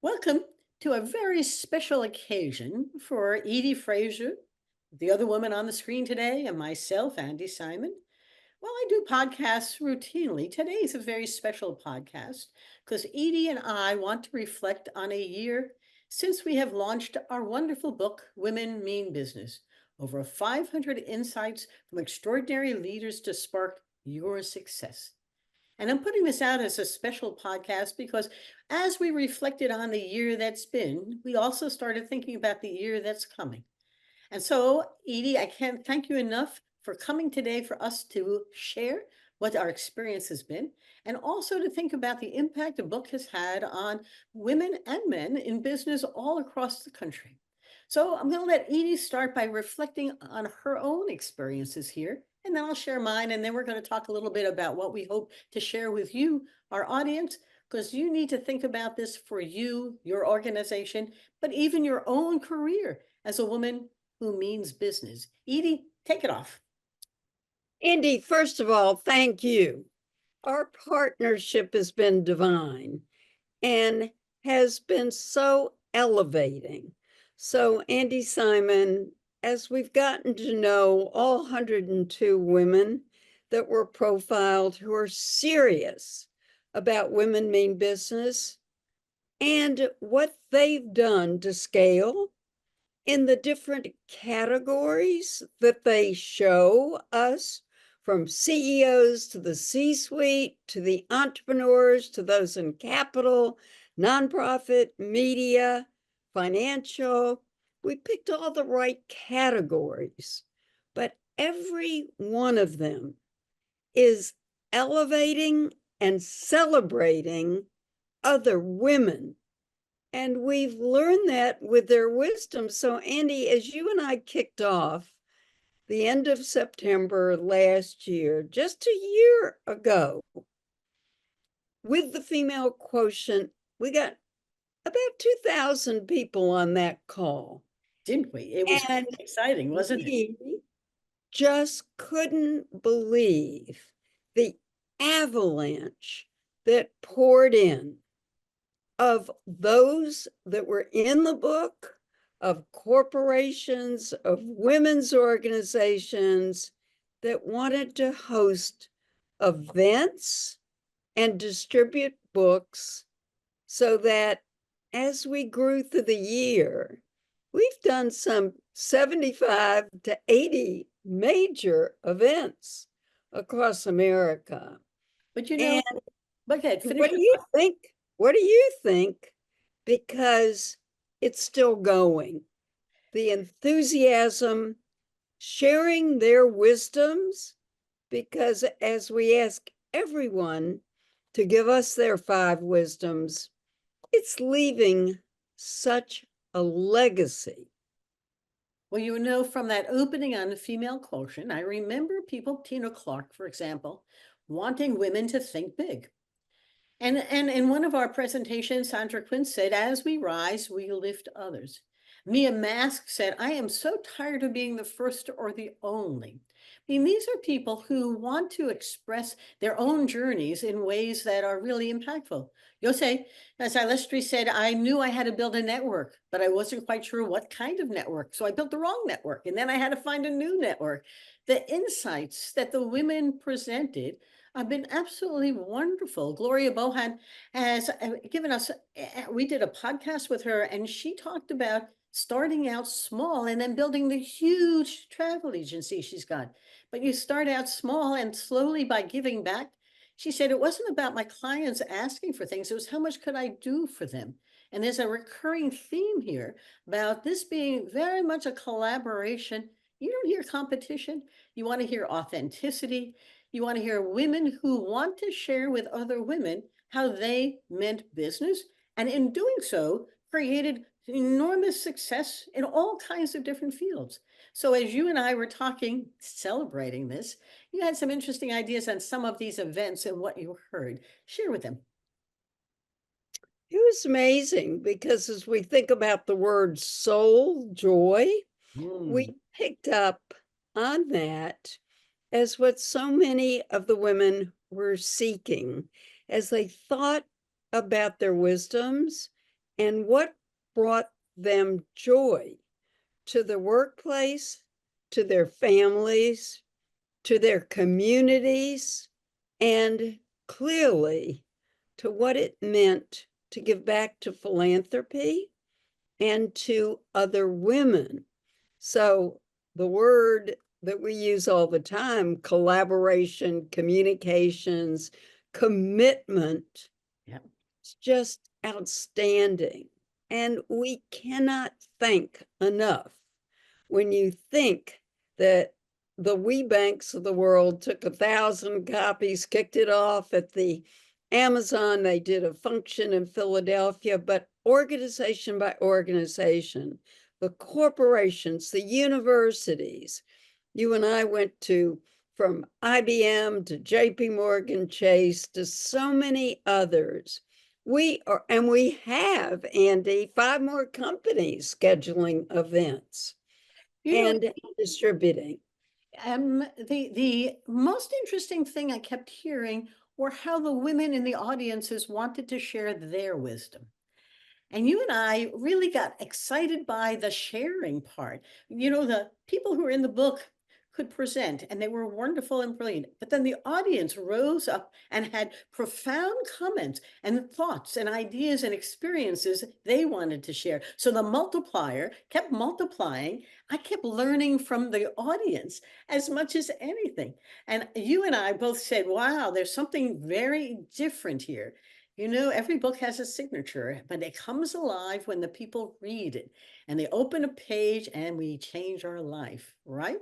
Welcome to a very special occasion for Edie Frasier, the other woman on the screen today, and myself, Andi Simon. Well, I do podcasts routinely. Today is a very special podcast because Edie and I want to reflect on a year since we have launched our wonderful book, Women Mean Business. Over 500 insights from extraordinary leaders to spark your success. And I'm putting this out as a special podcast because as we reflected on the year that's been, we also started thinking about the year that's coming. And so, Edie, I can't thank you enough for coming today for us to share what our experience has been and also to think about the impact the book has had on women and men in business all across the country. So I'm going to let Edie start by reflecting on her own experiences here, and then I'll share mine, and then we're going to talk a little bit about what we hope to share with you, our audience, because you need to think about this for you, your organization, but even your own career as a woman who means business. Edie, take it off. Andi, first of all, thank you. Our partnership has been divine and has been so elevating. So, Andi Simon, as we've gotten to know all 102 women that were profiled who are serious about women mean business and what they've done to scale in the different categories that they show us, from CEOs to the C-suite, to the entrepreneurs, to those in capital, nonprofit, media, financial. We picked all the right categories, but every one of them is elevating and celebrating other women. And we've learned that with their wisdom. So, Andi, as you and I kicked off the end of September last year, just a year ago, with the female quotient, we got about 2,000 people on that call. Didn't we? It was and exciting, wasn't it? We just couldn't believe the avalanche that poured in of those that were in the book, of corporations, of women's organizations that wanted to host events and distribute books, so that as we grew through the year, we've done some 75 to 80 major events across America. But you know, And okay, what finish do it. you think? What do you think? Because it's still going. The enthusiasm, sharing their wisdoms, because as we ask everyone to give us their 5 wisdoms, it's leaving such a legacy. Well, you know, from that opening on the female quotient, I remember people, Tina Clark, for example, wanting women to think big. And in one of our presentations, Sandra Quinn said, as we rise, we lift others. Mia Mask said, I am so tired of being the first or the only. I mean, these are people who want to express their own journeys in ways that are really impactful. Jose, as Alestri said, I knew I had to build a network, but I wasn't quite sure what kind of network. So I built the wrong network, and then I had to find a new network. The insights that the women presented have been absolutely wonderful. Gloria Bohan has given us, we did a podcast with her, and she talked about starting out small and then building the huge travel agency she's got. But you start out small and slowly by giving back. She said it wasn't about my clients asking for things, it was how much could I do for them. And there's a recurring theme here about this being very much a collaboration. You don't hear competition, you want to hear authenticity. You want to hear women who want to share with other women how they meant business, and in doing so, created enormous success in all kinds of different fields. So, as you and I were talking, celebrating this, you had some interesting ideas on some of these events and what you heard. Share with them. It was amazing because as we think about the word soul, joy, we picked up on that as what so many of the women were seeking as they thought about their wisdoms and what brought them joy to the workplace, to their families, to their communities, and clearly to what it meant to give back to philanthropy and to other women. So the word that we use all the time, collaboration, communications, commitment, Yeah. it's just outstanding. And we cannot thank enough when you think that the WeBanks of the world took 1,000 copies, kicked it off at the Amazon. They did a function in Philadelphia, but organization by organization, the corporations, the universities. You and I went to from IBM to JP Morgan Chase to so many others. We are, and we have, Andi, 5 more companies scheduling events You know, and distributing. the most interesting thing I kept hearing were how the women in the audiences wanted to share their wisdom. And you and I really got excited by the sharing part. The people who were in the book could present and they were wonderful and brilliant. But then the audience rose up and had profound comments and thoughts and ideas and experiences they wanted to share. So the multiplier kept multiplying. I kept learning from the audience as much as anything. And you and I both said, wow, there's something very different here. Every book has a signature, but it comes alive when the people read it and they open a page and we change our life, right?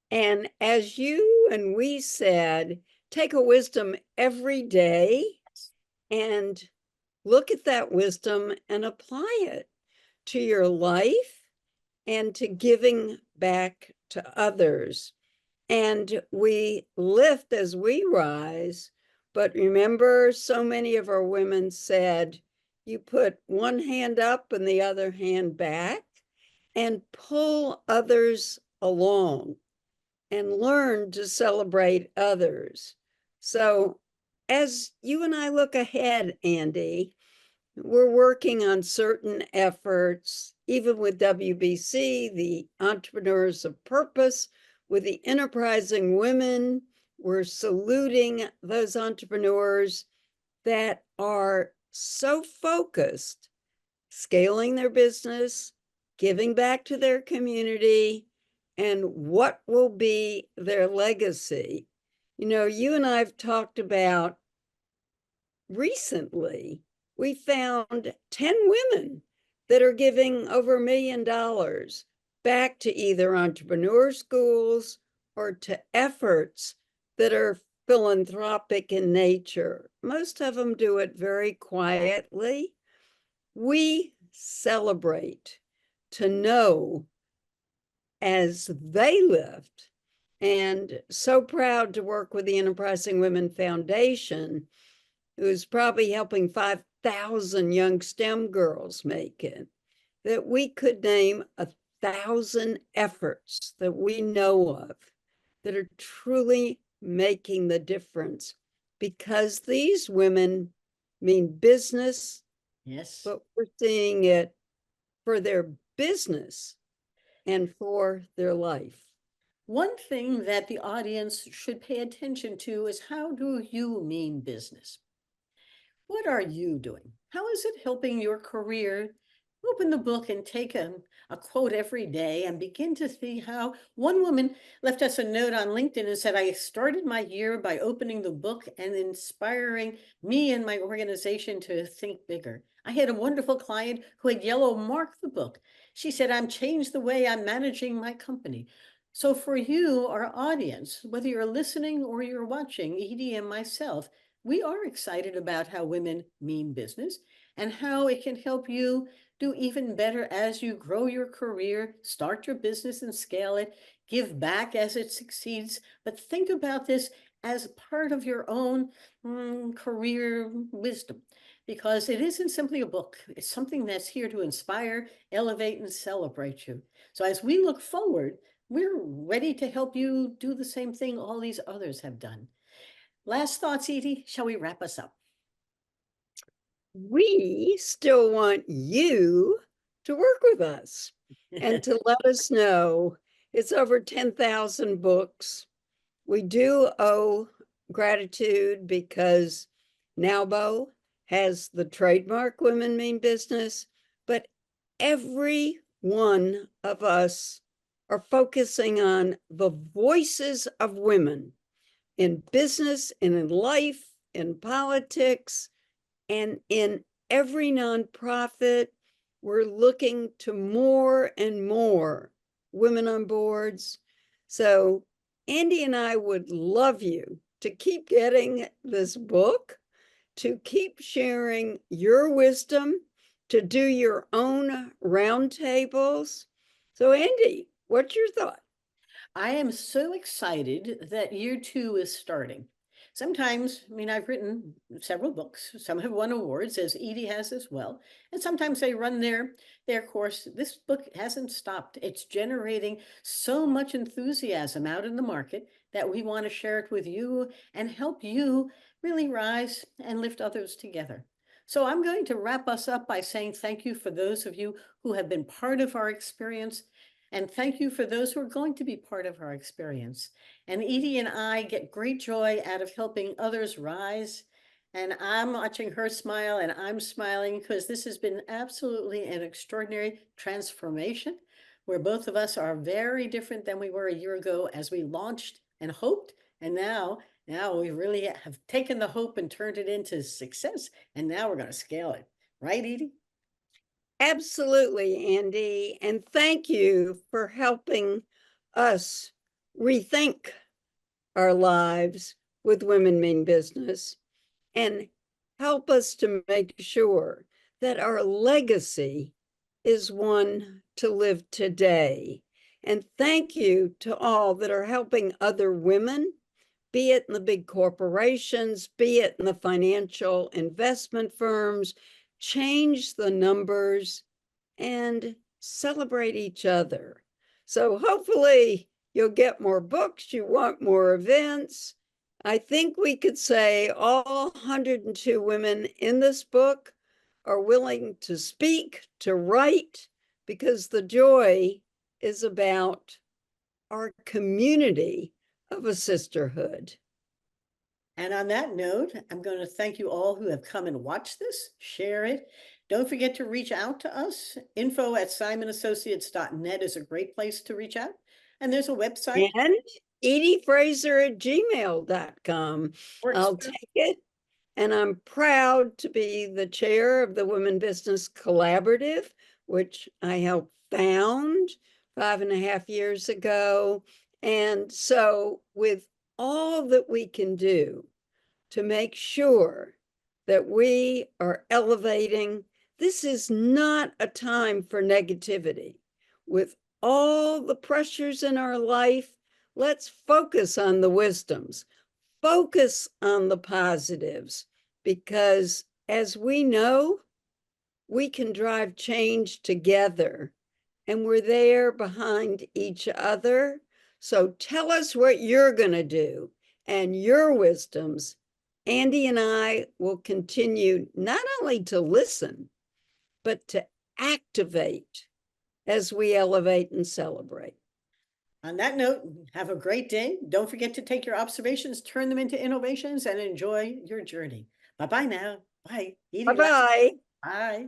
And as you and we said, take a wisdom every day and look at that wisdom and apply it to your life and to giving back to others. And we lift as we rise. But remember, so many of our women said, you put one hand up and the other hand back and pull others along and learn to celebrate others. So as you and I look ahead, Andi, we're working on certain efforts, even with WBC, the Entrepreneurs of Purpose, with the enterprising women. We're saluting those entrepreneurs that are so focused, scaling their business, giving back to their community, and what will be their legacy. You and I have talked about recently, we found 10 women that are giving over $1 million back to either entrepreneur schools or to efforts that are philanthropic in nature. Most of them do it very quietly. We celebrate to know as they lived, and so proud to work with the Enterprising Women Foundation, who's probably helping 5,000 young STEM girls make it, that we could name 1,000 efforts that we know of that are truly making the difference, because these women mean business, Yes. but we're seeing it for their business and for their life. One thing that the audience should pay attention to is, how do you mean business? What are you doing? How is it helping your career? Open the book and take a quote every day and begin to see how one woman left us a note on LinkedIn and said, I started my year by opening the book and inspiring me and my organization to think bigger. I had a wonderful client who had yellow marked the book. She said, I'm changed the way I'm managing my company. So for you, our audience, whether you're listening or you're watching, Edie and myself, we are excited about how women mean business and how it can help you do even better as you grow your career, start your business and scale it, give back as it succeeds. But think about this as part of your own career wisdom, because it isn't simply a book. It's something that's here to inspire, elevate, and celebrate you. So as we look forward, we're ready to help you do the same thing all these others have done. Last thoughts, Edie? Shall we wrap us up? we still want you to work with us and to let us know. It's over 10,000 books. We do owe gratitude because Nowbo has the trademark Women Mean Business, but every one of us are focusing on the voices of women in business and in life, in politics, and in every nonprofit. We're looking to more and more women on boards. So Andi and I would love you to keep getting this book, to keep sharing your wisdom, to do your own roundtables. So Andi, what's your thought? I am so excited that year two is starting. Sometimes, I mean, I've written several books. Some have won awards, as Edie has as well. And sometimes they run their course. This book hasn't stopped. It's generating so much enthusiasm out in the market that we want to share it with you and help you really rise and lift others together. So I'm going to wrap us up by saying thank you for those of you who have been part of our experience. And thank you for those who are going to be part of our experience. And Edie and I get great joy out of helping others rise. And I'm watching her smile and I'm smiling because this has been absolutely an extraordinary transformation where both of us are very different than we were a year ago as we launched and hoped. And now we really have taken the hope and turned it into success. And now we're going to scale it. Right, Edie? Absolutely, Andi. And thank you for helping us rethink our lives with Women Mean Business and help us to make sure that our legacy is one to live today. And thank you to all that are helping other women, be it in the big corporations, be it in the financial investment firms, change the numbers and celebrate each other. So hopefully you'll get more books, you want more events. I think we could say all 102 women in this book are willing to speak, to write, because the joy is about our community of a sisterhood. And on that note, I'm going to thank you all who have come and watched this, share it. Don't forget to reach out to us. Info@SimonAssociates.net is a great place to reach out. And there's a website. And ediefraser@gmail.com. Works. I'll take it. And I'm proud to be the chair of the Women Business Collaborative, which I helped found 5.5 years ago. And so, with all that we can do to make sure that we are elevating, this is not a time for negativity. With all the pressures in our life, let's focus on the wisdoms, focus on the positives, because as we know, we can drive change together and we're there behind each other. So tell us what you're going to do and your wisdoms. Andi and I will continue not only to listen, but to activate as we elevate and celebrate. On that note, have a great day. Don't forget to take your observations, turn them into innovations, and enjoy your journey. Bye bye now. Bye. Bye Edie, bye. bye.